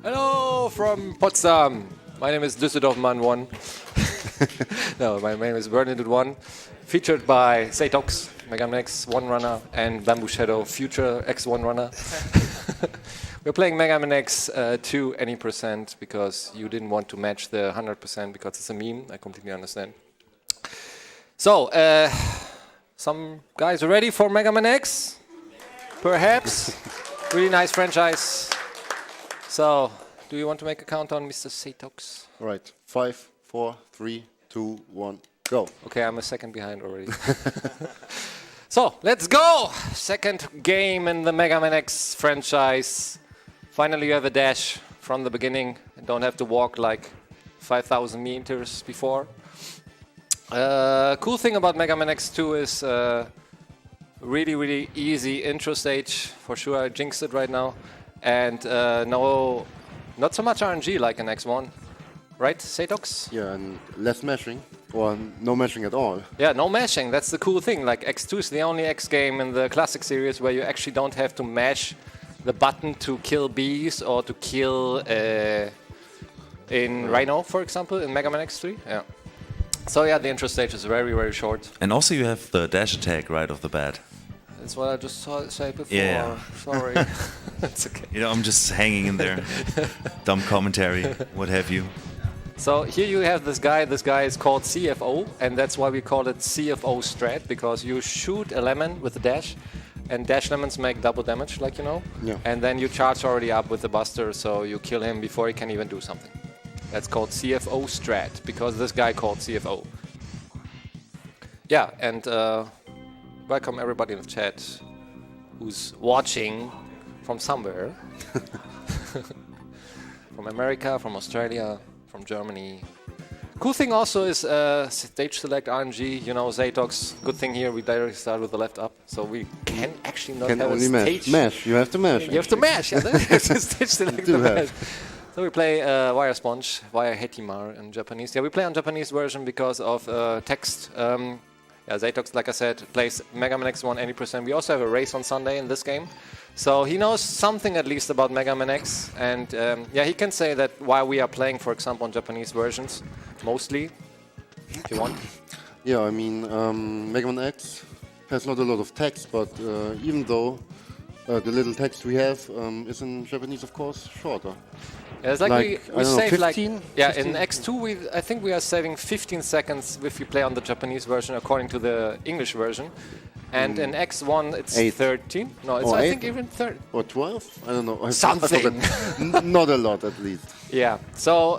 Hello from Potsdam. My name is berlindude1. No, my name is berlindude1. Featured by Zatox, Mega Man X1 runner, and Bamboo Shadow, future X1 runner. We're playing Mega Man X2 any percent because you didn't want to match the 100% because it's a meme. I completely understand. So, some guys are ready for Mega Man X? Perhaps. Really nice franchise. So, do you want to make a countdown, Mr. Zatox? Right. 5, 4, 3, 2, 1, go. Okay, I'm a second behind already. So, let's go! Second game in the Mega Man X franchise. Finally, you have a dash from the beginning and don't have to walk like 5,000 meters before. Cool thing about Mega Man X2 is really easy intro stage. For sure, I jinxed it right now. And not so much RNG like in X1. Right, Zatox? Yeah, and less mashing, or no mashing at all. Yeah, no mashing. That's the cool thing. Like X2 is the only X game in the classic series where you actually don't have to mash the button to kill bees or to kill in Rhino, for example, in Mega Man X3. Yeah. So yeah, the intro stage is very short. And also you have the dash attack right off the bat. That's what I just said before. Yeah. Sorry. That's okay. You know, I'm just hanging in there. Dumb commentary, what have you. So here you have this guy. This guy is called CFO, and that's why we call it CFO strat, because you shoot a lemon with a dash, and dash lemons make double damage, like you know. Yeah. And then you charge already up with the buster, so you kill him before he can even do something. That's called CFO strat, because this guy called CFO. Yeah, and welcome everybody in the chat who's watching from somewhere. From America, from Australia, from Germany. Cool thing also is stage select RNG, you know, Zatox. Good thing here, we directly start with the left up, so we can actually not have only a stage. mash. You have to mash. You have to mash, yeah. Stage select the mash. So we play Wire Sponge, Wire Hetimar in Japanese. Yeah, we play on Japanese version because of text. Yeah, Zatox, like I said, plays Mega Man X1 80%. We also have a race on Sunday in this game. So he knows something at least about Mega Man X. And yeah, he can say that while we are playing, for example, on Japanese versions, mostly, if you want. Yeah, I mean, Mega Man X has not a lot of text, but even though the little text we have is in Japanese, of course, shorter. Yeah, it's like we save 15? like 15? In X2 I think we are saving 15 seconds if we play on the Japanese version according to the English version, and in X1 it's 8. 13. No, it's I think even 30 or 12. I don't know. Something. Not a lot, at least. Yeah. So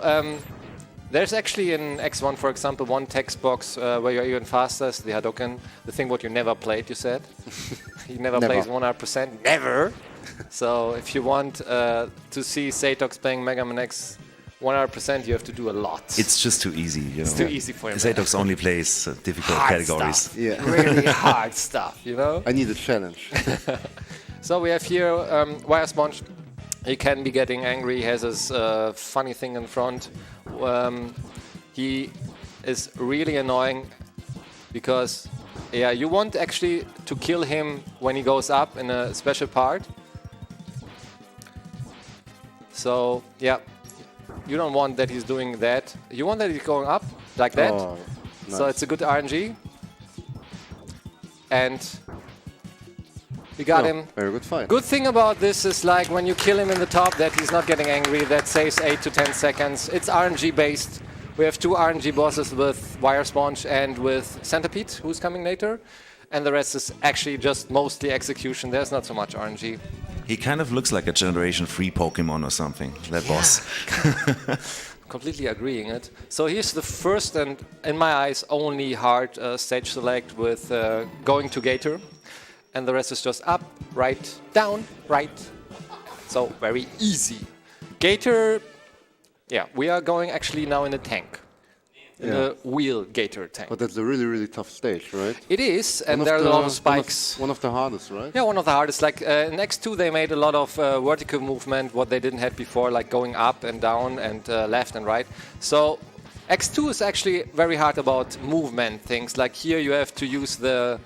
there's actually in X1, for example, one text box where you're even faster. It's the Hadoken, the thing what you never played. You said he never plays 100%. Never. So if you want to see Zatox playing Mega Man X 100%, you have to do a lot. It's just too easy, you know. It's too easy for him. Zatox only plays difficult hard categories. Stuff. Yeah. Really hard stuff, you know? I need a challenge. So we have here Wire Sponge. He can be getting angry. He has this funny thing in front. He is really annoying because yeah, you want actually to kill him when he goes up in a special part. So yeah, you don't want that he's doing that. You want that he's going up like that. Oh, nice. So it's a good RNG. And we got him. Very good fight. Good thing about this is like when you kill him in the top that he's not getting angry. That saves 8 to 10 seconds. It's RNG based. We have 2 RNG bosses with Wire Sponge and with Centipede, who's coming later. And the rest is actually just mostly execution. There's not so much RNG. He kind of looks like a Generation 3 Pokemon or something, that boss. Completely agreeing it. So here's the first and, in my eyes, only hard stage select with going to Gator. And the rest is just up, right, down, right. So very easy. Gator, yeah, we are going actually now in a tank. In a wheel Gator tank. But that's a really tough stage, right? It is, and there are a lot of spikes. One of the hardest, right? Yeah, one of the hardest. Like in X2, they made a lot of vertical movement, what they didn't have before, like going up and down and left and right. So X2 is actually very hard about movement things. Like here, you have to use the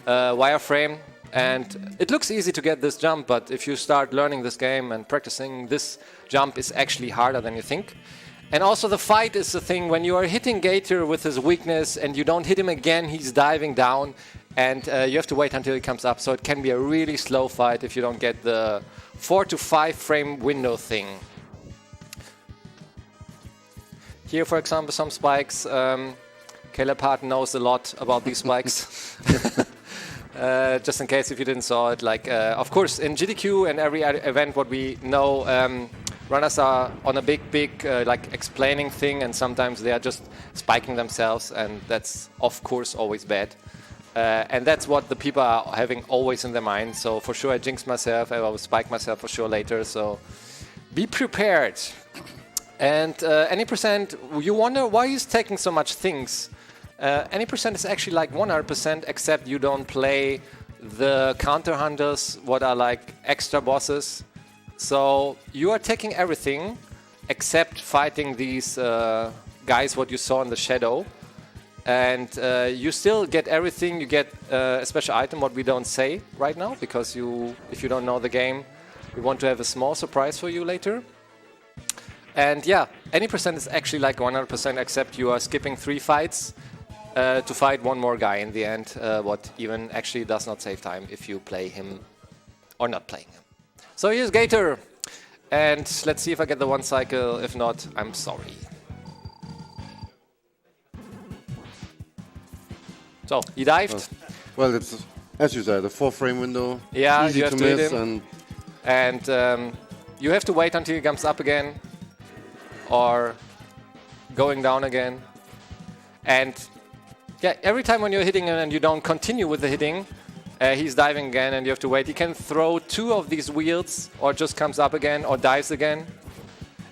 wireframe And it looks easy to get this jump, but if you start learning this game and practicing, this jump is actually harder than you think. And also the fight is the thing, when you are hitting Gator with his weakness and you don't hit him again, he's diving down, and you have to wait until he comes up. So it can be a really slow fight if you don't get the 4 to 5 frame window thing. Here, for example, some spikes. Caleb Hart knows a lot about these spikes. Just in case if you didn't saw it, like of course in GDQ and every event what we know, runners are on a big like explaining thing, and sometimes they are just spiking themselves, and that's of course always bad. And that's what the people are having always in their mind. So for sure I jinx myself, I will spike myself for sure later, so be prepared. And any percent, you wonder why he's taking so much things. Any percent is actually like 100%, except you don't play the counter hunters, what are like extra bosses. So you are taking everything except fighting these guys what you saw in the shadow. And you still get everything. You get a special item what we don't say right now, because if you don't know the game, we want to have a small surprise for you later. And yeah, any percent is actually like 100%, except you are skipping 3 fights to fight one more guy in the end, what even actually does not save time if you play him or not playing him. So here's Gator, and let's see if I get the 1 cycle. If not, I'm sorry. So he dived. Well, it's as you said, a 4 frame window. Yeah, easy you have to miss, hit him, and you have to wait until he comes up again or going down again. And yeah, every time when you're hitting him and you don't continue with the hitting, he's diving again and you have to wait. He can throw 2 of these wheels or just comes up again or dives again.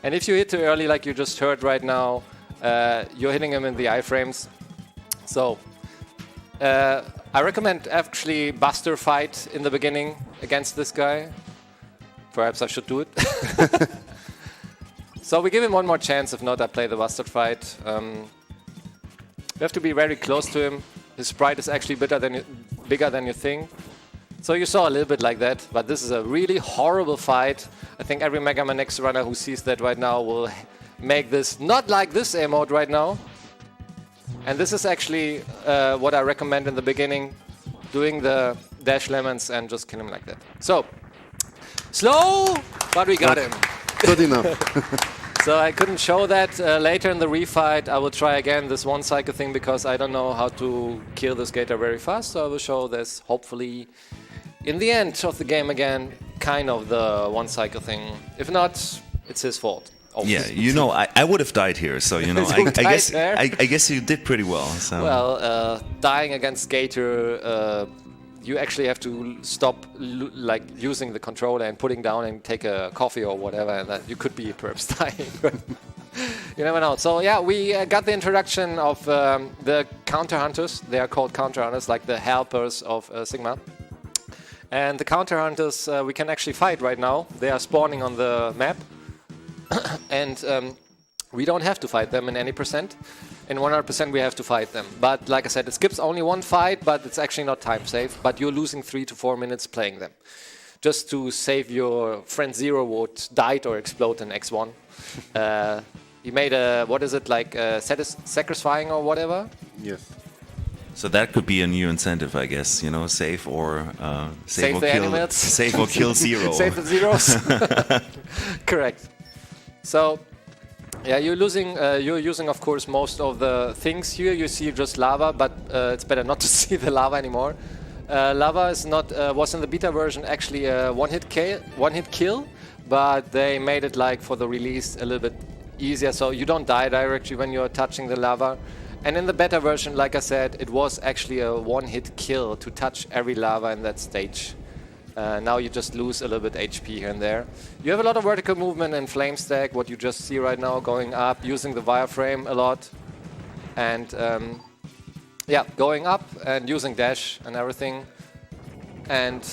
And if you hit too early, like you just heard right now, you're hitting him in the iframes. So I recommend actually Buster fight in the beginning against this guy. Perhaps I should do it. So we give him 1 more chance. If not, I play the Buster fight. You have to be very close to him. His sprite is actually bigger than you think. So you saw a little bit like that, but this is a really horrible fight. I think every Mega Man X runner who sees that right now will make this not like this air mode right now. And this is actually what I recommend in the beginning, doing the dash lemons and just kill him like that. So, slow, but we got him. Good enough. So I couldn't show that later in the refight. I will try again this 1 cycle thing because I don't know how to kill this Gator very fast. So I will show this hopefully in the end of the game again, kind of the 1 cycle thing. If not, it's his fault. Yeah, you know, I would have died here, so you know, I guess you did pretty well. So. Well, dying against Gator, you actually have to stop like using the controller and putting down and take a coffee or whatever, and then you could be perhaps dying. You never know. So yeah, we got the introduction of the counter hunters. They are called counter hunters, like the helpers of Sigma. And the counter hunters we can actually fight right now. They are spawning on the map. And we don't have to fight them in any percent. In 100% we have to fight them. But like I said, it skips only 1 fight, but it's actually not time safe. But you're losing 3 to 4 minutes playing them. Just to save your friend Zero would died or explode in X1. He made a, what is it, like sacrificing or whatever? Yes. So that could be a new incentive, I guess, you know, save or save or the kill, animals. save or kill Zero. Save the zeros. Correct. So, yeah, you're using, of course, most of the things here. You see just lava, but it's better not to see the lava anymore. Lava is not was in the beta version actually a one-hit kill, but they made it like for the release a little bit easier, so you don't die directly when you're touching the lava. And in the beta version, like I said, it was actually a one-hit kill to touch every lava in that stage. Now you just lose a little bit HP here and there. You have a lot of vertical movement and flame stack, what you just see right now, going up, using the wireframe a lot. And yeah, going up and using dash and everything. And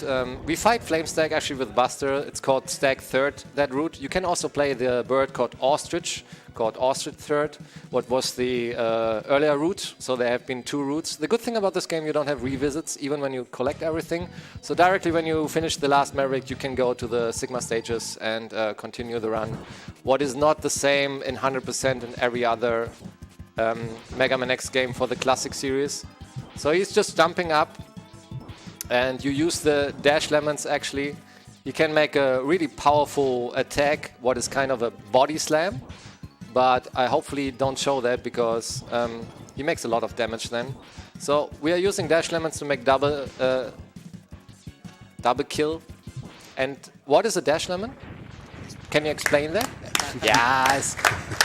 we fight Flame Stack actually with Buster. It's called Stack Third, that route. You can also play the bird called Ostrich Third, what was the earlier route. So there have been 2 routes. The good thing about this game, you don't have revisits, even when you collect everything. So directly when you finish the last Maverick, you can go to the Sigma stages and continue the run. What is not the same in 100% in every other Mega Man X game for the classic series. So he's just jumping up, and you use the dash lemons actually. You can make a really powerful attack, what is kind of a body slam. But I hopefully don't show that because he makes a lot of damage then. So we are using dash lemons to make double kill. And what is a dash lemon? Can you explain that? Yes,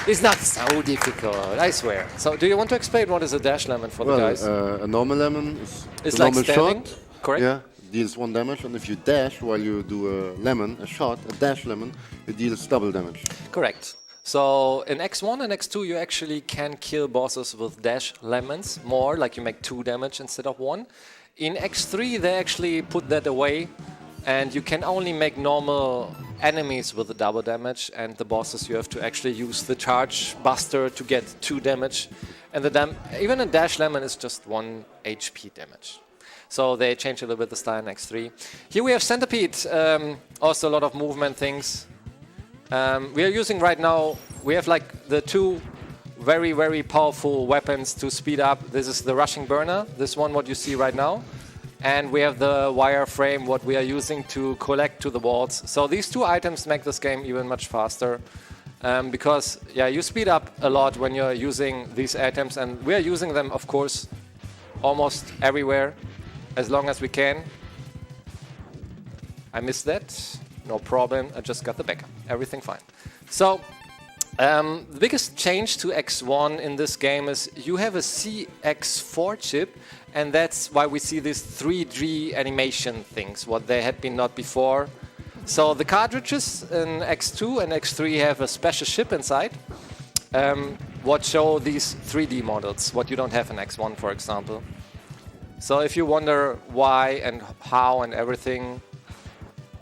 it's not so difficult, I swear. So do you want to explain what is a dash lemon for the guys? A normal lemon is It's a like normal standing, shot. correct? Yeah, deals 1 damage, and if you dash while you do a shot, a dash lemon, it deals double damage. Correct. So in X1 and X2 you actually can kill bosses with dash lemons more, like you make 2 damage instead of 1. In X3 they actually put that away, and you can only make normal enemies with the double damage, and the bosses you have to actually use the charge buster to get 2 damage. And even a dash lemon is just 1 HP damage. So they changed a little bit the style in X3. Here we have Centipede, also a lot of movement things. We are using right now, we have like the 2 very, very powerful weapons to speed up. This is the rushing burner, this one what you see right now. And we have the wire frame, what we are using to collect to the walls. So these 2 items make this game even much faster. Because yeah, you speed up a lot when you're using these items. And we are using them, of course, almost everywhere, as long as we can. I missed that. No problem, I just got the backup. Everything fine. So, the biggest change to X1 in this game is you have a CX4 chip, and that's why we see these 3D animation things, what they had been not before. So the cartridges in X2 and X3 have a special chip inside, what show these 3D models, what you don't have in X1, for example. So if you wonder why and how and everything,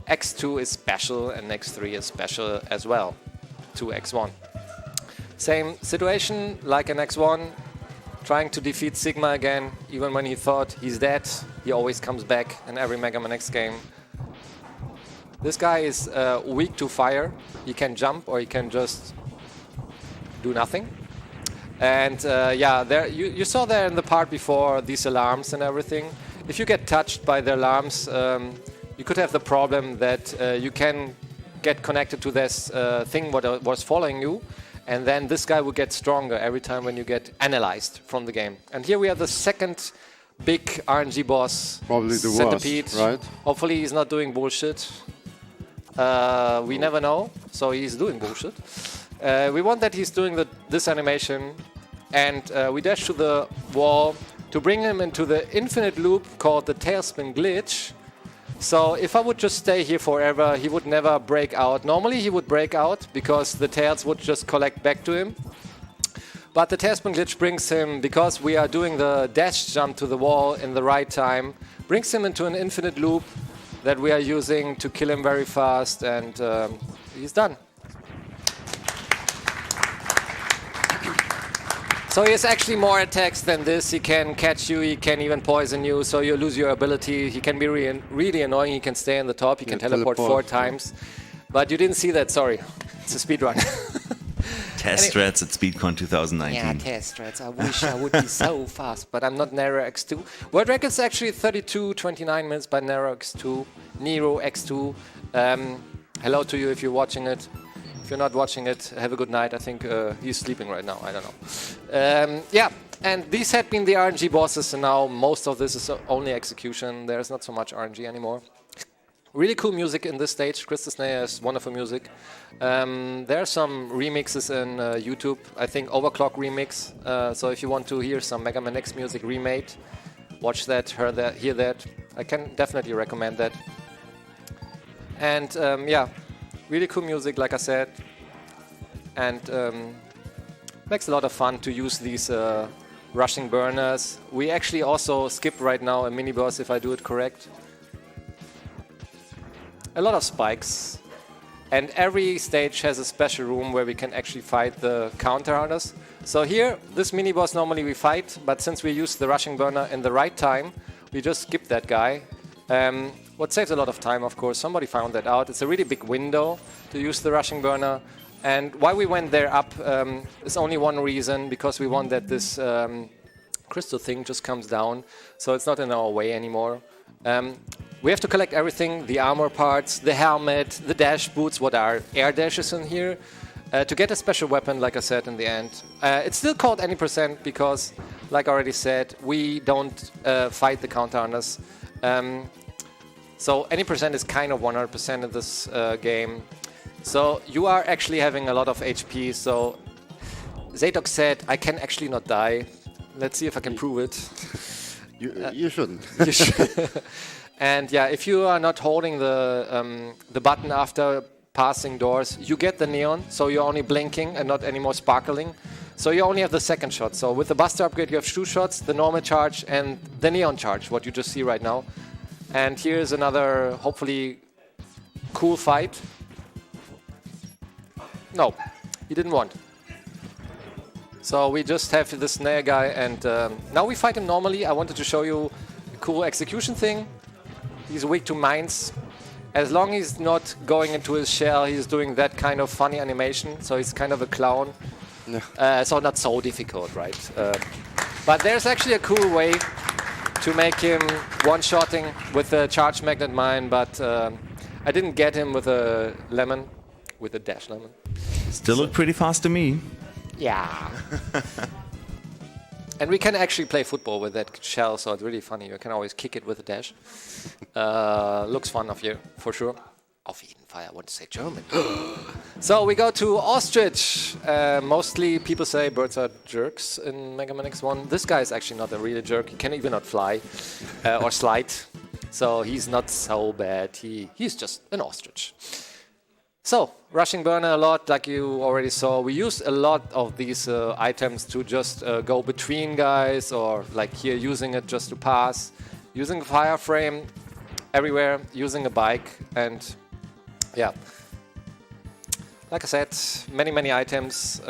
X2 is special and X3 is special as well to X1. Same situation like in X1, trying to defeat Sigma again, even when he thought he's dead, he always comes back in every Mega Man X game. This guy is weak to fire. He can jump or he can just do nothing. And yeah, there you saw there in the part before these alarms and everything. If you get touched by the alarms, you could have the problem that you can get connected to this thing what was following you, and then this guy will get stronger every time when you get analyzed from the game. And here we have the second big RNG boss, probably the Centipede. worst, right? Hopefully he's not doing bullshit. We never know, so he's doing bullshit. We want that he's doing this animation, and we dash to the wall to bring him into the infinite loop called the tailspin glitch. So if I would just stay here forever, he would never break out. Normally he would break out because the tails would just collect back to him. But the tailspin glitch brings him, because we are doing the dash jump to the wall in the right time, brings him into an infinite loop that we are using to kill him very fast, and he's done. So he has actually more attacks than this. He can catch you, he can even poison you, so you lose your ability. He can be really annoying, he can stay on the top, he can teleport 4 times. But you didn't see that, sorry. It's a speed run. Test strats at SpeedCon 2019. Yeah, test strats. I wish I would be so fast, but I'm not Nero X2. World record's actually 32:29 minutes by Nero X2. Nero X2. Hello to you if you're watching it. If you're not watching it, have a good night. I think he's sleeping right now. I don't know. Yeah, and these had been the RNG bosses, and now most of this is only execution. There's not so much RNG anymore. Really cool music in this stage. Chris Disney has wonderful music. There are some remixes in YouTube. I think Overclock remix. So if you want to hear some Mega Man X music remade, watch that, hear that. I can definitely recommend that. And yeah, really cool music, like I said. And makes a lot of fun to use these rushing burners. We actually also skip right now a mini boss, if I do it correct. a lot of spikes. And every stage has a special room where we can actually fight the counter-hunters. So here, this mini-boss normally we fight, but since we use the rushing burner in the right time, we just skip that guy. What saves a lot of time, of course, somebody found that out. It's a really big window to use the rushing burner. And why we went there up is only one reason, because we want that this crystal thing just comes down, so it's not in our way anymore. We have to collect everything, the armor parts, the helmet, the dash boots, what are air dashes in here, to get a special weapon, like I said in the end. It's still called any percent because, like I already said, we don't fight the counter-hunters. So any percent is kind of 100% in this game. So you are actually having a lot of HP, so Zaytok said, I can actually not die. Let's see if I can prove it. You shouldn't. You should. And yeah, if you are not holding the button after passing doors, you get the neon, so you're only blinking and not anymore sparkling. So you only have the second shot. So with the Buster upgrade, you have 2 shots, the normal charge and the neon charge, what you just see right now. And here's another, hopefully, cool fight. No, he didn't want. So we just have this snare guy, and now we fight him normally. I wanted to show you a cool execution thing. He's weak to mines. As long as he's not going into his shell, he's doing that kind of funny animation. So he's kind of a clown. Yeah. So not so difficult, right? But there's actually a cool way to make him one-shotting with a charged magnet mine, but I didn't get him with a lemon, with a dash lemon. Still look pretty fast to me. Yeah. And we can actually play football with that shell, so it's really funny. You can always kick it with a dash. Looks fun of you, for sure. Auf jeden Fall, I want to say German. So we go to ostrich. Mostly people say birds are jerks in Mega Man X1. This guy is actually not a real jerk. He can even not fly or slide. So he's not so bad. He's just an ostrich. So, rushing burner a lot, like you already saw. We use a lot of these items to just go between guys, or like here, using it just to pass. Using a fire frame everywhere, using a bike, and yeah. Like I said, many items.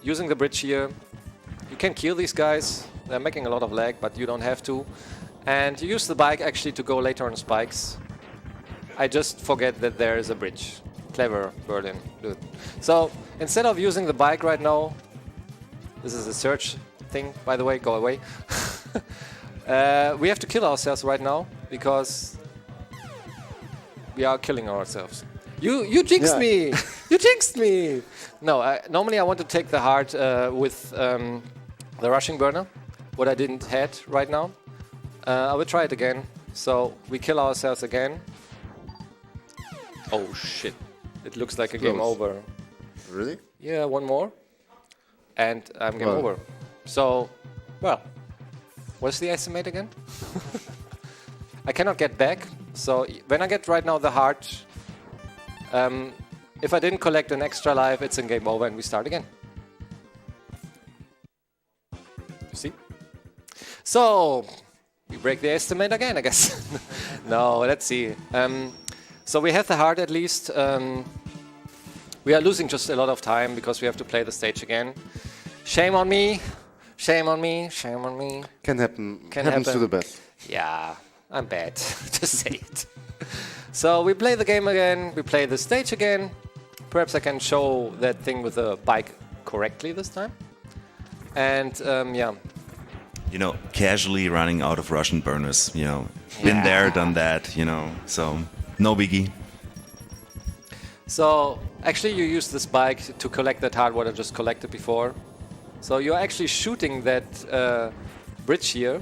Using the bridge here. You can kill these guys. They're making a lot of lag, but you don't have to. And you use the bike actually to go later on spikes. I just forget that there is a bridge. Clever, Berlin, dude. So, instead of using the bike right now, this is a search thing, by the way, go away. We have to kill ourselves right now, because we are killing ourselves. You jinxed me! You jinxed me! No, normally I want to take the heart with the rushing burner, what I didn't had right now. I will try it again. So, we kill ourselves again. Oh shit, it looks like a game over. Really? Yeah, one more. And I'm game over. So, well, what's the estimate again? I cannot get back. So when I get right now the heart, if I didn't collect an extra life, it's in game over and we start again. You see? So, we break the estimate again, I guess. No, let's see. So we have the heart at least. We are losing just a lot of time because we have to play the stage again. Shame on me. Shame on me. Shame on me. Can happen. Happens to the best. Yeah, I'm bad to say it. So we play the game again. We play the stage again. Perhaps I can show that thing with the bike correctly this time. And yeah. You know, casually running out of Russian burners. You know, been there, done that. You know, so. No biggie. So, actually you use this bike to collect that heart what I just collected before. So you're actually shooting that bridge here,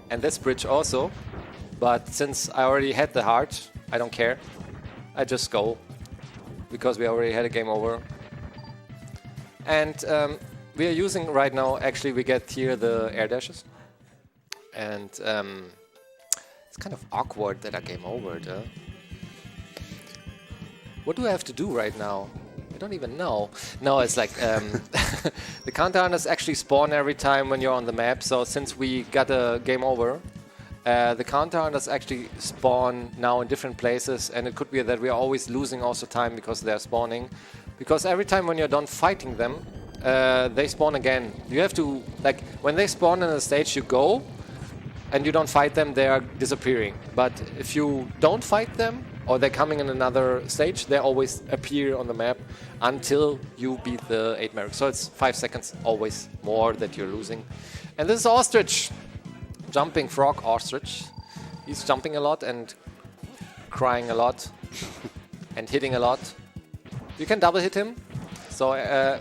and this bridge also. But since I already had the heart, I don't care. I just go, because we already had a game over. And we are using right now, actually we get here the air dashes. And it's kind of awkward that I game over it, huh? What do I have to do right now? I don't even know. No, it's like the countdowners actually spawn every time when you're on the map. So since we got a game over, The counter-hunters actually spawn now in different places, and it could be that we are always losing also time because they're spawning. Because every time when you're done fighting them, they spawn again. You have to, like, when they spawn in a stage, you go, and you don't fight them, they are disappearing. But if you don't fight them, or they're coming in another stage, they always appear on the map until you beat the 8 mercs. So it's 5 seconds, always more that you're losing. And this is Ostrich. Jumping frog ostrich. He's jumping a lot and crying a lot and hitting a lot. You can double hit him. So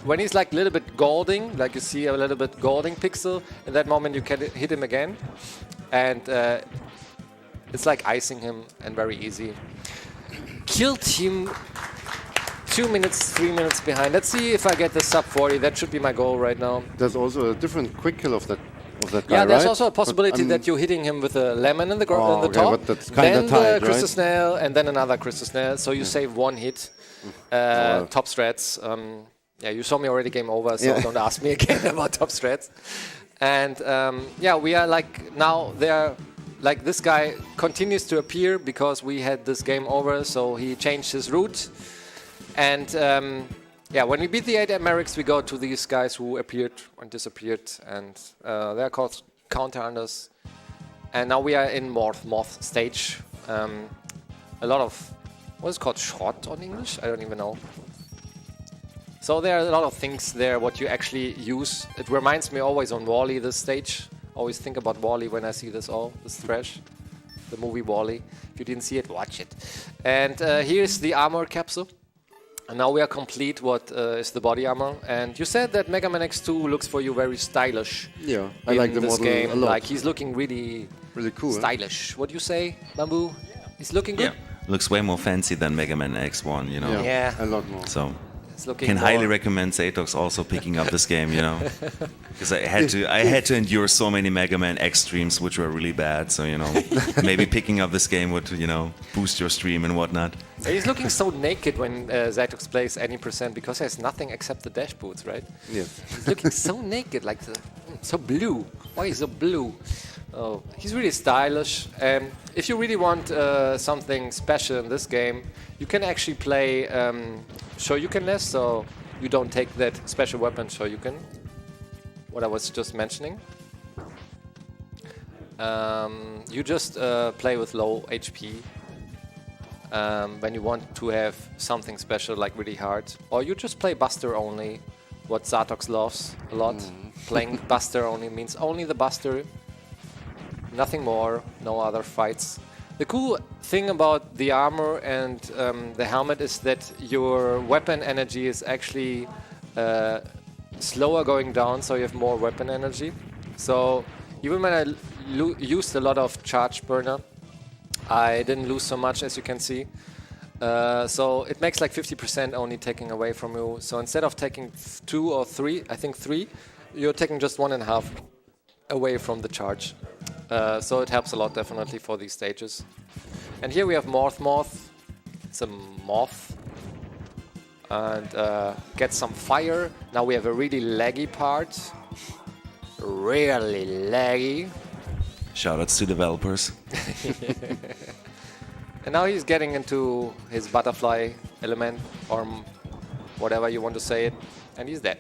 when he's like a little bit golding, like you see a little bit golding pixel, in that moment you can hit him again. And it's like icing him and very easy. Killed him 2 minutes, 3 minutes behind. Let's see if I get the sub 40. That should be my goal right now. There's also a different quick kill of that guy, yeah, there's right? also a possibility that you're hitting him with a lemon in the, Oh, in the okay, top, but that's then kinda the tight, crystal right? snail, and then another crystal snail. So you save one hit. Top strats. Yeah, you saw me already game over, so don't ask me again about top strats. And yeah, we are like now they're like this guy continues to appear because we had this game over, so he changed his route. And yeah, when we beat the 8 Americs, we go to these guys who appeared and disappeared, and they're called counter-hunters. And now we are in Moth stage. A lot of, what is it called, shot on English? I don't even know. So there are a lot of things there what you actually use. It reminds me always on WALL-E, this stage. Always think about WALL-E when I see this trash. The movie WALL-E. If you didn't see it, watch it. And here's the armor capsule. And now we are complete what is the body armor. And you said that Mega Man X2 looks for you very stylish. Yeah, I like the this model game. a lot. Like he's looking really cool. stylish. What do you say, Bamboo? He's looking good? Yeah, looks way more fancy than Mega Man X1, you know. Yeah. A lot more. So It's looking can more- highly recommend Zatox also picking up this game, you know. Because I had to endure so many Mega Man X streams which were really bad, so you know, maybe picking up this game would, you know, boost your stream and whatnot. He's looking so naked when Zatox plays any percent because he has nothing except the dash boots, right? Yes. He's looking so naked, like so blue. Why is he so blue? Oh, he's really stylish. If you really want something special in this game, you can actually play Shoryuken-less, so you don't take that special weapon Shoryuken, what I was just mentioning. You just play with low HP when you want to have something special, like really hard. Or you just play Buster only, what Zatox loves a lot. Playing Buster only means only the Buster, nothing more, no other fights. The cool thing about the armor and the helmet is that your weapon energy is actually slower going down, so you have more weapon energy. So even when I used a lot of charge burner, I didn't lose so much, as you can see. So it makes like 50% only taking away from you. So instead of taking 2 or 3, I think 3, you're taking just 1.5 away from the charge. So it helps a lot, definitely, for these stages. And here we have Moth. It's a moth. And get some fire. Now we have a really laggy part. Really laggy. Shoutouts to developers. And now he's getting into his butterfly element, or whatever you want to say it, and he's dead.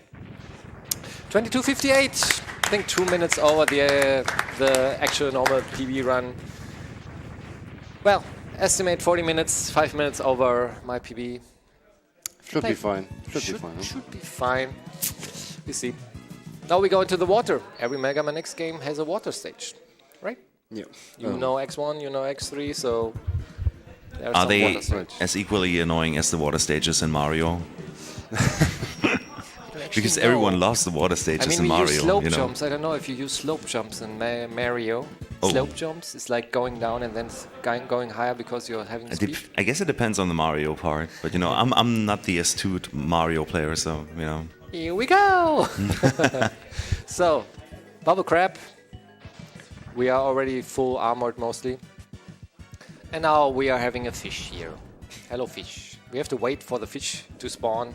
22:58. I think 2 minutes over the actual normal PB run. Well, estimate 40 minutes, 5 minutes over my PB. Should be fine. Should be fine. Huh? Should be fine. We see. Now we go into the water. Every Mega Man X game has a water stage, right? Yeah. You know X1, you know X3, so there's Are some they water stage. as equally annoying as the water stages in Mario? Because No. everyone loves the water stages I mean, in we Mario. use slope you know? jumps. I don't know if you use slope jumps in Mario. Oh. Slope jumps is like going down and then going higher because you're having speed. I guess it depends on the Mario part, but you know, I'm not the astute Mario player, so you know. Here we go! So, Bubble Crab. We are already full armored mostly. And now we are having a fish here. Hello fish. We have to wait for the fish to spawn.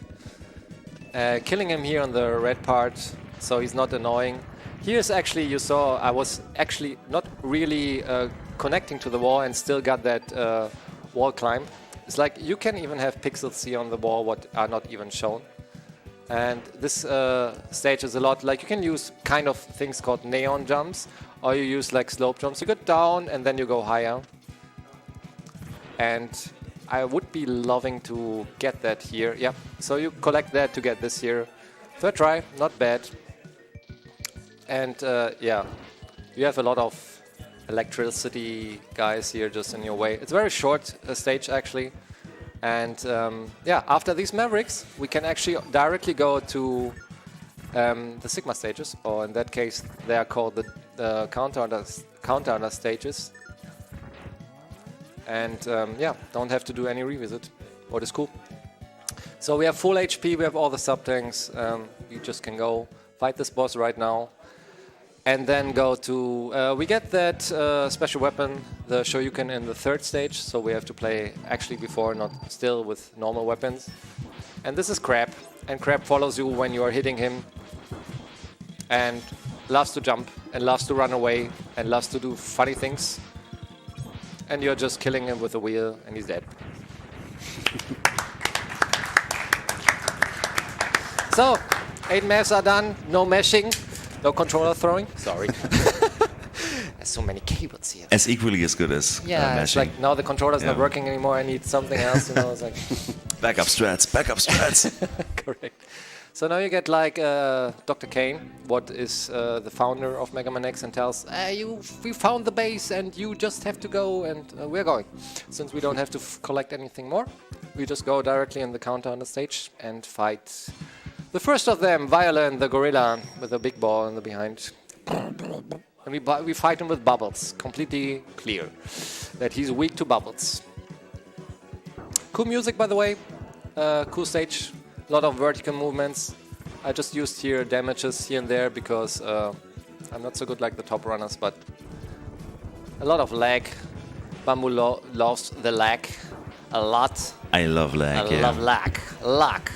Killing him here on the red part, so he's not annoying. Here's actually, you saw, I was actually not really connecting to the wall and still got that wall climb. It's like you can even have pixels here on the wall what are not even shown. And this stage is a lot, like you can use kind of things called neon jumps, or you use like slope jumps. You go down and then you go higher. And I would be loving to get that here. Yeah, so you collect that to get this here. Third try, not bad. And yeah, you have a lot of electricity guys here just in your way. It's a very short stage actually. And yeah, after these Mavericks, we can actually directly go to the Sigma stages, or in that case, they are called the counter stages. And yeah, don't have to do any revisit, what is cool. So we have full HP, we have all the sub-tanks, you just can go fight this boss right now. And then go to, we get that special weapon, the Shoryuken, in the third stage, so we have to play actually before, not still with normal weapons. And this is Crab, and Crab follows you when you are hitting him, and loves to jump, and loves to run away, and loves to do funny things. And you're just killing him with a wheel, and he's dead. So, 8 maps are done, no meshing. No controller throwing? Sorry. There's so many cables here. As equally as good as yeah, it's meshing. like now the controller's not working anymore. I need something else. You know, it's like backup strats, backup strats. Correct. So now you get like Dr. Kane, what is the founder of Mega Man X, and tells, we found the base and you just have to go, and we're going. Since we don't have to collect anything more, we just go directly in the counter on the stage and fight. The first of them, Violin, the gorilla, with a big ball in the behind. And we fight him with bubbles. Completely clear that he's weak to bubbles. Cool music, by the way. Cool stage. A lot of vertical movements. I just used here damages here and there because I'm not so good like the top runners, but a lot of lag. Bamboo loves the lag a lot. I love lag. I love lag. Lag.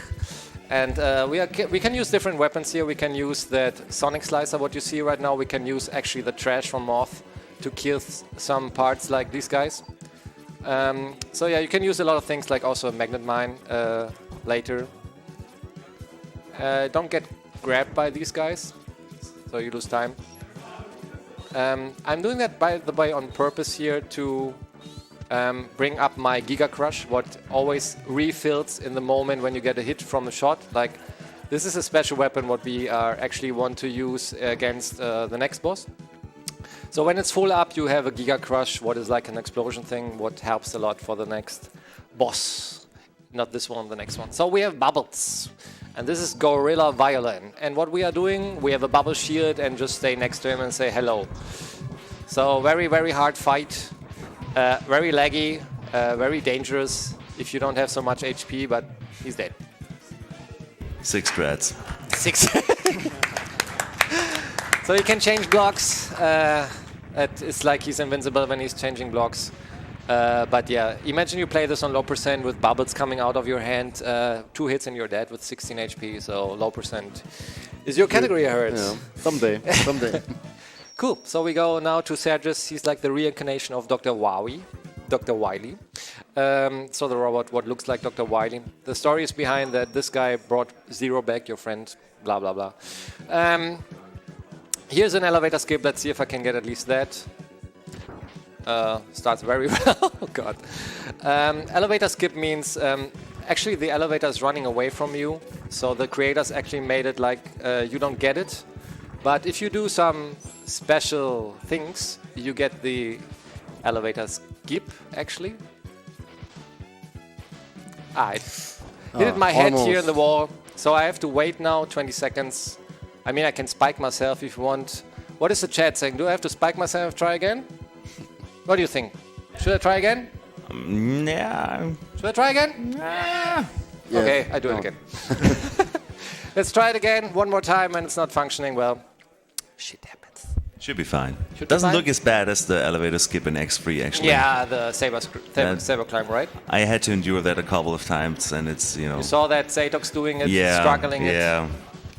And we can use different weapons here. We can use that Sonic Slicer, what you see right now. We can use actually the trash from Moth to kill some parts like these guys. So yeah, you can use a lot of things like also a Magnet Mine later. Don't get grabbed by these guys, so you lose time. I'm doing that, by the way, on purpose here to bring up my Giga Crush, what always refills in the moment when you get a hit from a shot. Like, this is a special weapon what we actually want to use against the next boss. So when it's full up, you have a Giga Crush, what is like an explosion thing, what helps a lot for the next boss. Not this one, the next one. So we have bubbles. And this is Gorilla Violin. And what we are doing, we have a bubble shield and just stay next to him and say hello. So very, very hard fight. Very laggy, very dangerous if you don't have so much HP, but he's dead. 6 strats. 6. So you can change blocks. It's like he's invincible when he's changing blocks. But yeah, imagine you play this on low percent with bubbles coming out of your hand. 2 hits and you're dead with 16 HP, so low percent is your category, I heard. Yeah, someday. Cool, so we go now to Sergis. He's like the reincarnation of Dr. Wily. So the robot, what looks like Dr. Wily. The story is behind that this guy brought Zero back, your friend, blah, blah, blah. Here's an elevator skip. Let's see if I can get at least that. Starts very well. Oh, God. Elevator skip means actually the elevator is running away from you. So the creators actually made it like you don't get it. But if you do some special things, you get the elevator skip, actually. I hit my head almost. here in the wall, so I have to wait now 20 seconds. I mean, I can spike myself if you want. What is the chat saying? Do I have to spike myself, try again? What do you think? Should I try again? Yeah. Should I try again? Yeah. Okay, I do it again. Let's try it again, one more time, and it's not functioning well. Shit happens. Should be fine. Should be Doesn't fine? look as bad as the elevator skip in X3, actually. Yeah, the saber climb, right? I had to endure that a couple of times, and it's, you know... You saw that Zatox doing it, yeah, struggling yeah.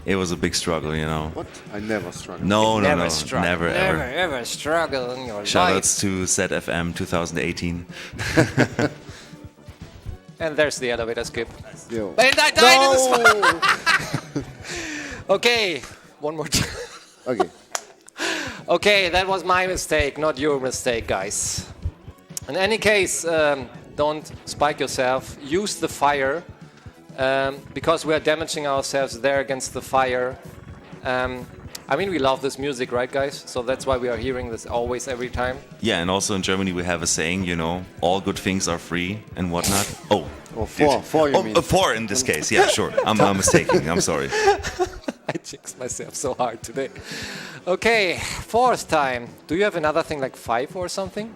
it was a big struggle, you know. What? I never struggled. No, Never no, struggle. never Never ever. ever struggle in your life. Shoutouts to ZFM 2018. And there's the elevator skip. Yo. And I died in the spot. Okay, one more time. Okay. Okay, that was my mistake, not your mistake, guys. In any case, don't spike yourself. Use the fire, because we are damaging ourselves there against the fire. I mean, we love this music, right, guys? So that's why we are hearing this always, every time. Yeah, and also in Germany we have a saying, you know, all good things are free and whatnot. Oh, Or four, you mean. 4 in this case. Yeah, sure. I'm mistaken. I'm sorry. I jinxed myself so hard today. Okay, fourth time. Do you have another thing like 5 or something?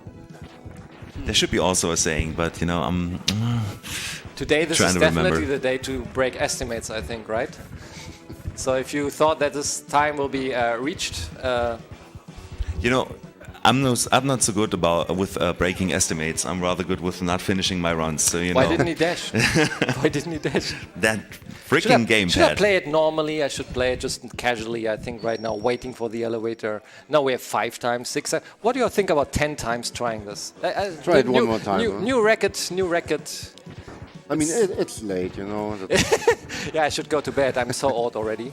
There should be also a saying, but you know, Today, this Trying is to definitely remember. the day to break estimates, I think, right? So if you thought that this time will be reached, you know, I'm not so good with breaking estimates. I'm rather good with not finishing my runs. So you why know, didn't he dash? Why didn't he dash? that Should freaking gamepad. Should I play it normally? I should play it just casually, I think, right now, waiting for the elevator. Now we have 5 times, 6 times. What do you think about 10 times trying this? Try it one more time, huh? New record, new record. I mean, it's late, you know. Yeah, I should go to bed. I'm so old already.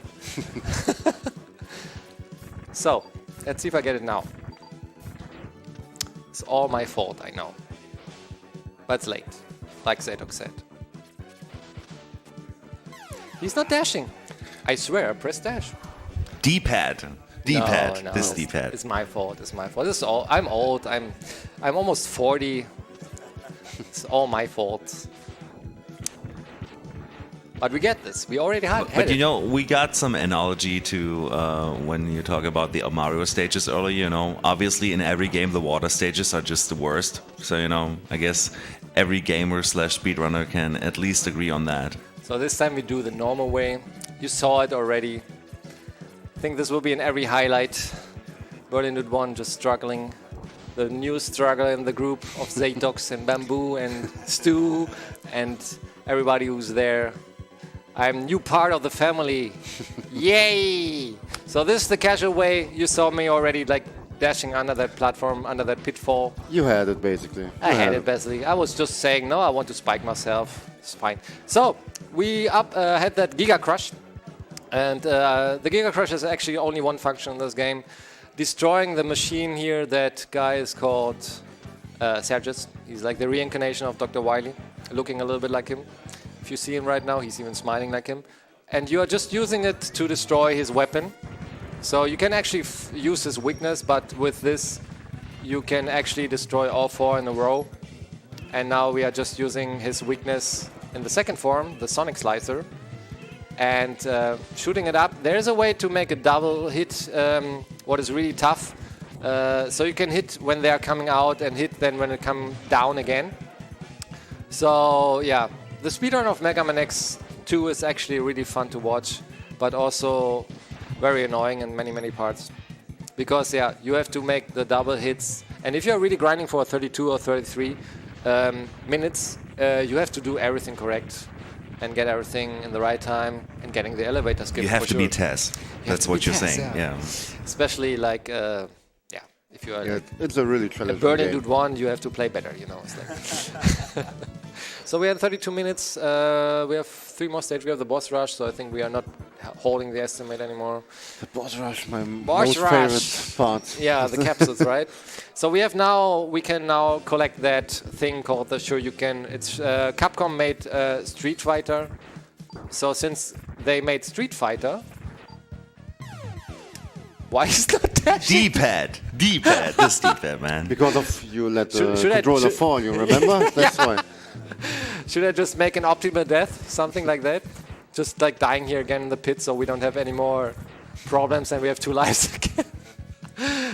So, let's see if I get it now. It's all my fault, I know. But it's late, like Zadok said. He's not dashing. I swear, press dash. D-pad. D-pad. No, This it's- D-pad. It's my fault. It's my fault. This is all. I'm old. I'm almost 40. It's all my fault. But we get this. We already had But you it. know, we got some analogy to when you talk about the Mario stages earlier. You know, obviously in every game the water stages are just the worst. So you know, I guess every gamer / speedrunner can at least agree on that. So this time we do the normal way. You saw it already. I think this will be in every highlight. berlindude1 just struggling. The new struggle in the group of Zatox and Bamboo and Stu and everybody who's there. I'm new part of the family. Yay! So this is the casual way. You saw me already like dashing under that platform, under that pitfall. You had it, basically. I had it basically. I was just saying, no, I want to spike myself. It's fine. So we had that Giga Crush. And the Giga Crush has actually only one function in this game. Destroying the machine here. That guy is called Sergius. He's like the reincarnation of Dr. Wily, looking a little bit like him. If you see him right now, he's even smiling like him. And you are just using it to destroy his weapon. So you can actually use his weakness, but with this, you can actually destroy all 4 in a row. And now we are just using his weakness in the second form, the Sonic Slicer, and shooting it up. There's a way to make a double hit, what is really tough. So you can hit when they are coming out and hit then when they come down again. So yeah, the speedrun of Mega Man X2 is actually really fun to watch, but also very annoying in many parts. Because yeah, you have to make the double hits, and if you're really grinding for 32 or 33 minutes, you have to do everything correct and get everything in the right time and getting the elevator skip. You have to sure. be Tess. That's what you're saying. Yeah. Especially like if you are Yeah, like it's a really a challenging game. berlindude1, you have to play better, you know. It's like so we had 32 minutes. We have 3 more stages. We have the boss rush, so I think we are not holding the estimate anymore. The boss rush, my Boss most rush. favorite part. Yeah, the capsules, right? So we can now collect that thing called the Shoryuken. It's Capcom made Street Fighter. So since they made Street Fighter, why is that dashing? D-pad. D-pad. This D-pad, man. Because of you let the Should I- controller should- fall, you remember? That's why. Should I just make an optimal death? Something like that? Just like dying here again in the pit so we don't have any more problems and we have 2 lives again.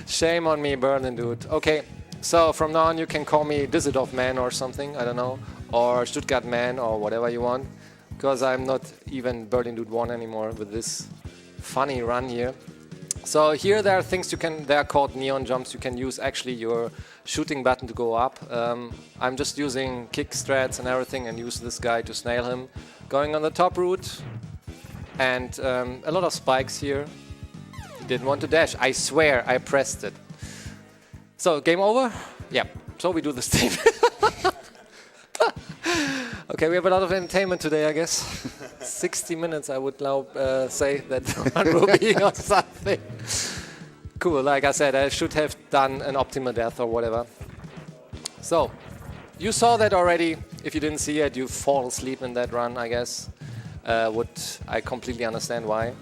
Shame on me, berlindude. Okay, so from now on you can call me Düsseldorf Man or something, I don't know. Or Stuttgart Man or whatever you want. Because I'm not even berlindude1 anymore with this funny run here. So here there are things they are called neon jumps. You can use actually your shooting button to go up. I'm just using kick strats and everything and use this guy to snail him. Going on the top route. and a lot of spikes here. He didn't want to dash. I swear, I pressed it. So, game over? Yeah, so we do the same. Okay, we have a lot of entertainment today, I guess. 60 minutes, I would now say that one will be or something. Cool, like I said, I should have done an optimal death or whatever. So, you saw that already. If you didn't see it, you fall asleep in that run, I guess. I completely understand why.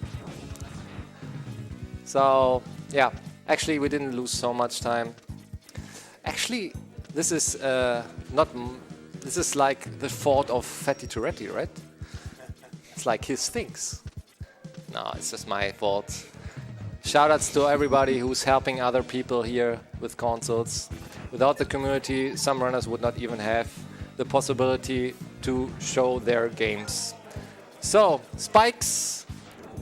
So, yeah, actually we didn't lose so much time. Actually, this is this is like the fault of Fatty Touretti, right? It's like his things. No, it's just my fault. Shoutouts to everybody who's helping other people here with consoles. Without the community, some runners would not even have the possibility to show their games. So, spikes,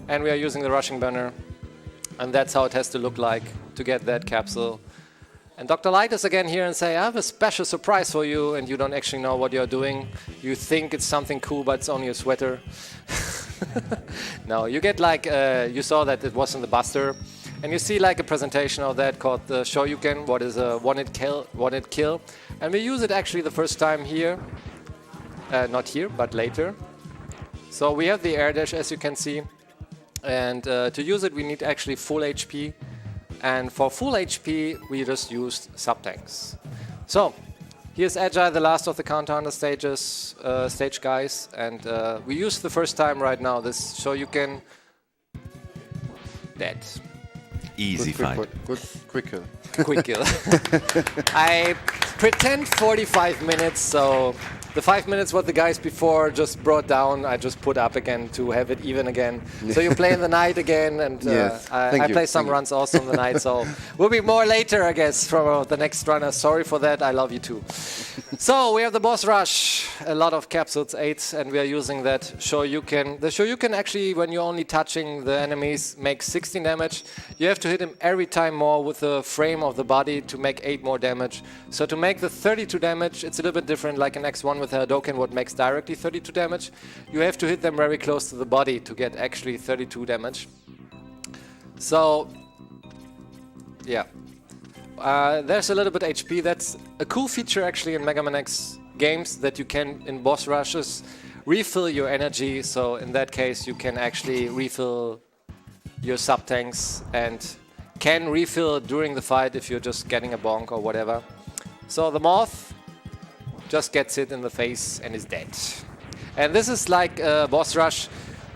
and we are using the rushing banner, and that's how it has to look like to get that capsule. And Dr. Light is again here and say, I have a special surprise for you, and you don't actually know what you're doing. You think it's something cool, but it's only a sweater. No, you get like, you saw that it was in the Buster, and you see like a presentation of that called the Shoryuken, what is a one-hit kill. And we use it actually the first time here, not here, but later. So we have the air dash, as you can see, and to use it we need actually full HP, and for full HP we just used sub-tanks. So here's Agile, the last of the counter stages, stage guys, and we use the first time right now this Shoryuken. Dead. Easy fight. Good, quick kill. Quick kill. I pretend 45 minutes, so the 5 minutes what the guys before just brought down, I just put up again to have it even again. So you play in the night again, and Yes, I play some runs also in the night, so we'll be more later, I guess, from the next runner. Sorry for that, I love you too. So we have the boss rush, a lot of capsules, 8, and we are using that Shoryuken. The Shoryuken actually, when you're only touching the enemies, makes 16 damage. You have to hit him every time more with the frame of the body to make 8 more damage. So to make the 32 damage, it's a little bit different, like an X1 with a Hadoken, what makes directly 32 damage. You have to hit them very close to the body to get actually 32 damage. So, yeah. There's a little bit HP. That's a cool feature actually in Mega Man X games, that you can, in boss rushes, refill your energy. So in that case, you can actually refill your sub-tanks and can refill during the fight if you're just getting a bonk or whatever. So the Moth just gets hit in the face and is dead. And this is like a boss rush.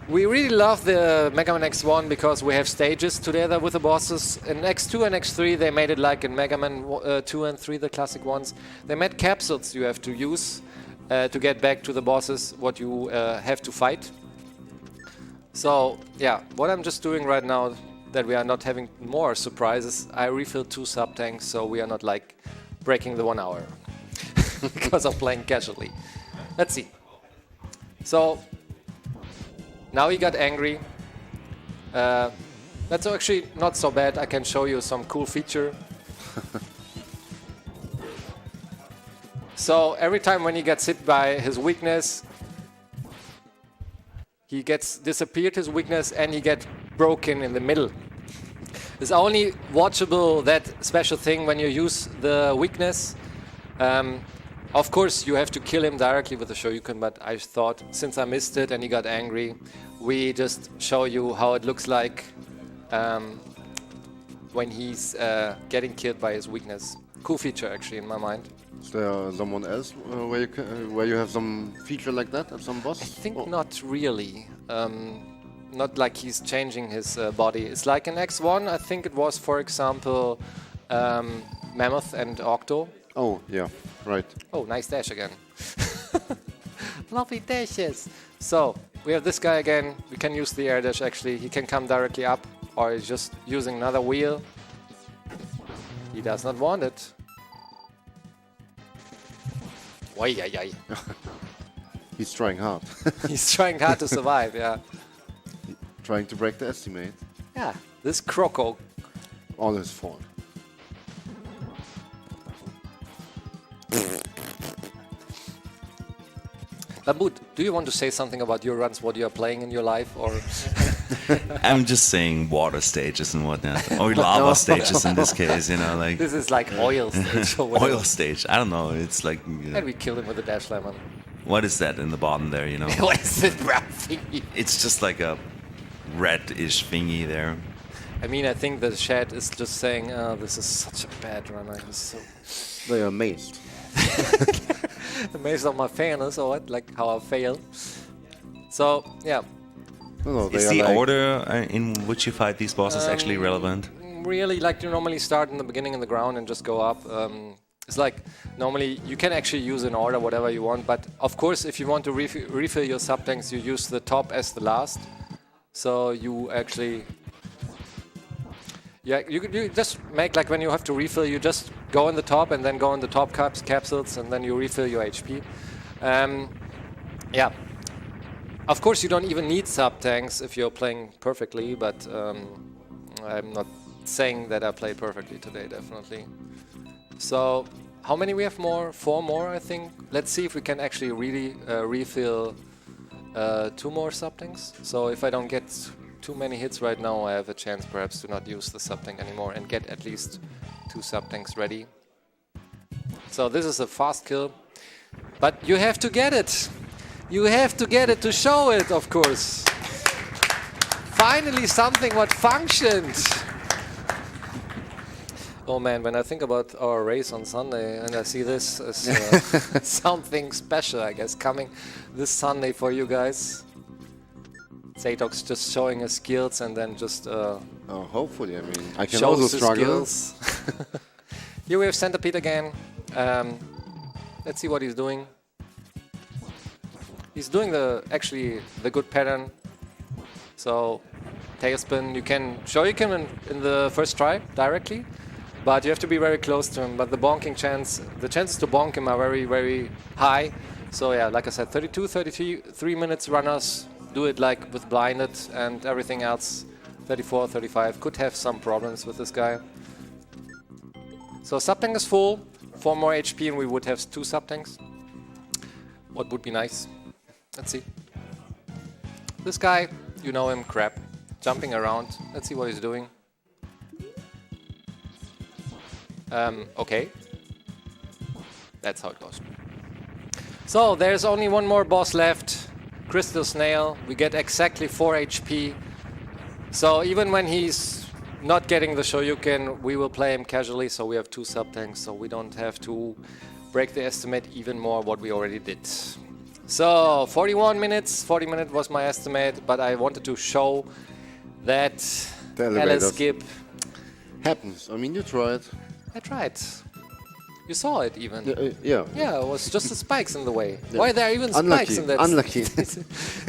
We really love the Mega Man X1 because we have stages together with the bosses. In X2 and X3 they made it like in Mega Man 2 and 3, the classic ones. They made capsules you have to use to get back to the bosses, what you have to fight. So yeah, what I'm just doing right now, that we are not having more surprises, I refilled 2 sub-tanks, so we are not like breaking the 1 hour because of playing casually. Let's see. So now he got angry. That's actually not so bad. I can show you some cool feature. So every time when he gets hit by his weakness, he gets disappeared his weakness and he gets broken in the middle. It's only watchable, that special thing, when you use the weakness. Of course, you have to kill him directly with the Shoryuken, but I thought, since I missed it and he got angry, we just show you how it looks like when he's getting killed by his weakness. Cool feature, actually, in my mind. Is there someone else where you have some feature like that at some boss? I think not really. Not like he's changing his body. It's like in X1, I think it was, for example, Mammoth and Octo. Oh, yeah, right. Oh, nice dash again. Lovely dashes. So, we have this guy again. We can use the air dash, actually. He can come directly up, or he's just using another wheel. He does not want it. Oi, ay, ay. He's trying hard. He's trying hard to survive, yeah. Trying to break the estimate. Yeah, this Croco. All his fault. Bamboo, do you want to say something about your runs, what you are playing in your life, or? I'm just saying water stages and whatnot, or lava stages in this case. You know, like This is like oil stage or whatever. oil stage. I don't know. It's like And we killed him with a dash lemon. what is that in the bottom there? You know, What is this brown thingy? it's just like a red-ish thingy there. I mean, I think the chat is just saying, oh, this is such a bad runner. He's so They are amazed. amazed on my fairness or what, like how I fail. So, yeah, No, they Is are the like, order in which you fight these bosses actually relevant? really, like you normally start in the beginning in the ground and just go up. It's like normally you can actually use an order whatever you want, but of course if you want to refill your sub tanks, you use the top as the last. So you actually, yeah, you just make like when you have to refill, you just go in the top and then go in the top capsules and then you refill your HP. Yeah. Of course, you don't even need sub-tanks if you're playing perfectly, but I'm not saying that I played perfectly today, definitely. So, how many we have more? 4 more, I think. Let's see if we can actually really refill 2 more sub-tanks. So, if I don't get too many hits right now, I have a chance perhaps to not use the sub-tank anymore and get at least 2 sub-tanks ready. So, this is a fast kill, but you have to get it. You have to get it to show it, of course. Finally something what functioned. Oh man, when I think about our race on Sunday and I see this as something special, I guess, coming this Sunday for you guys. Zatox just showing his skills and then just oh, hopefully, I mean, I can shows also his struggle. skills. Here we have Centipede again. Let's see what he's doing. He's doing actually the good pattern. So tailspin, you can show you can in the first try directly, but you have to be very close to him. But the chances to bonk him are very, very high. So yeah, like I said, 32, 33 minutes runners do it like with blinded, and everything else, 34, 35, could have some problems with this guy. So sub-tank is full, 4 more HP and we would have 2 sub-tanks. What would be nice? Let's see. This guy, you know him, crap. Jumping around. Let's see what he's doing. Okay. That's how it goes. So, there's only one more boss left. Crystal Snail. We get exactly 4 HP. So, even when he's not getting the Shoryuken, we will play him casually. So, we have 2 sub-tanks. So, we don't have to break the estimate even more what we already did. So, 41 minutes. 40 minutes was my estimate, but I wanted to show that LS skip Happens. I mean, you tried. I tried. You saw it even. Yeah. Yeah, it was just the spikes in the way. Yeah. Why are there even Unlucky. spikes in that? Unlucky.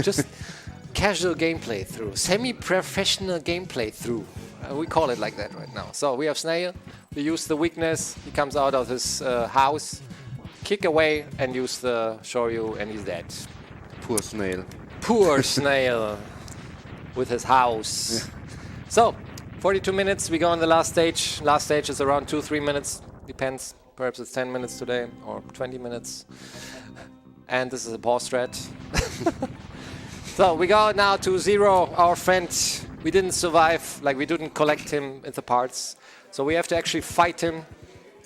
Just casual gameplay through. Semi-professional gameplay through. We call it like that right now. So, we have Snail. We use the weakness. He comes out of his house. Kick away and use the Shoryu and he's dead. Poor Snail. Poor Snail with his house. Yeah. So, 42 minutes, we go on the last stage. Last stage is around 2-3 minutes, depends. Perhaps it's 10 minutes today or 20 minutes. And this is a boss strat. So, we go now to Zero, our friend. We didn't survive, like we didn't collect him in the parts. So, we have to actually fight him.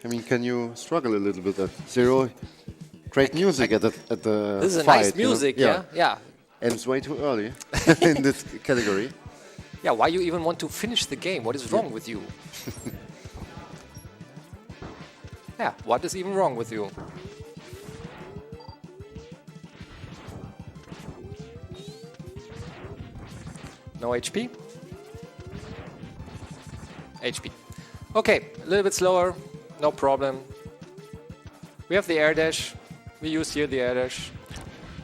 I mean, can you struggle a little bit at Zero? Great music at the This is fight, a nice music, you know? yeah. And it's way too early in this category. Yeah, why you even want to finish the game? What is wrong with you? Yeah, what is even wrong with you? No HP? HP. Okay, a little bit slower. No problem. We have the air dash. We use here the air dash.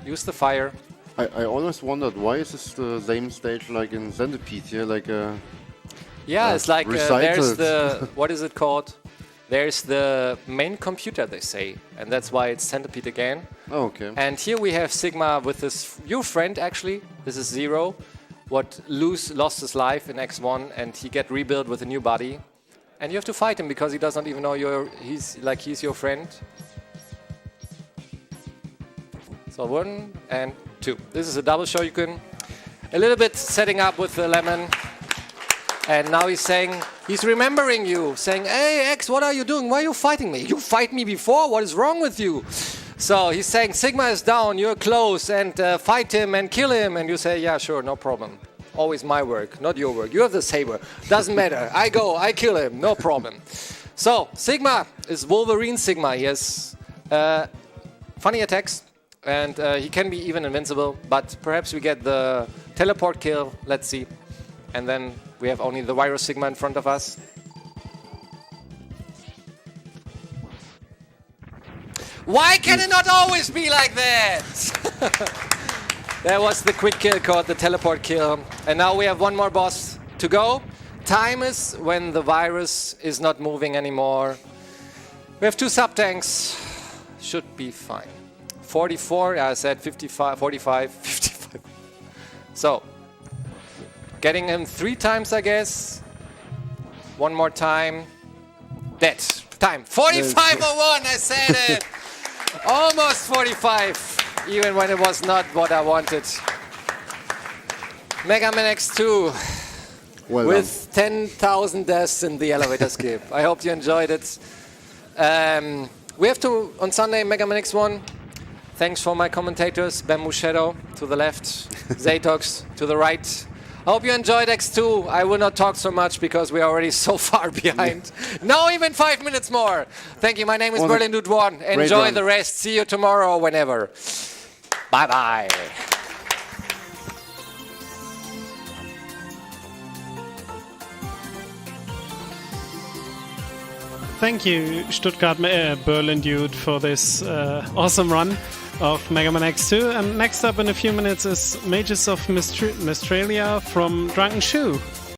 Use the fire. I always wondered, why is this the same stage like in Centipede here, like yeah, it's like there's recycled. the, what is it called? There's the main computer, they say, and that's why it's Centipede again. Oh, okay. And here we have Sigma with his, your friend actually, this is Zero, what lost his life in X1 and he get rebuilt with a new body. And you have to fight him because he doesn't even know he's your friend. So 1 and 2. This is a double show. You can a little bit setting up with the lemon. And now he's saying, he's remembering you, saying, hey, X, what are you doing? Why are you fighting me? You fight me before. What is wrong with you? So he's saying, Sigma is down. You're close. And fight him and kill him. And you say, yeah, sure, no problem. Always my work, not your work. You have the saber. Doesn't matter. I go, I kill him. No problem. So Sigma is Wolverine Sigma. He has funny attacks. And he can be even invincible. But perhaps we get the teleport kill. Let's see. And then we have only the Virus Sigma in front of us. Why can it not always be like that? That was the quick kill called the teleport kill. And now we have one more boss to go. Time is when the virus is not moving anymore. We have 2 sub-tanks. Should be fine. 44, I said 55, 45, 55. So, getting him 3 times, I guess. One more time. Dead. Time. 45:01, I said it. Almost 45, even when it was not what I wanted. Mega Man X2 with 10,000 deaths in the elevator skip. I hope you enjoyed it. We have to, on Sunday, Mega Man X1. Thanks for my commentators, Bamboo Shadow to the left, Zatox to the right. I hope you enjoyed X2. I will not talk so much because we are already so far behind. No, even 5 minutes more. Thank you. My name is berlindude1. Enjoy the rest. See you tomorrow or whenever. Bye-bye. Thank you, Stuttgart Berlin Dude, for this awesome run of Mega Man X2. And next up in a few minutes is Mages of Mistralia from Drunken Shoe.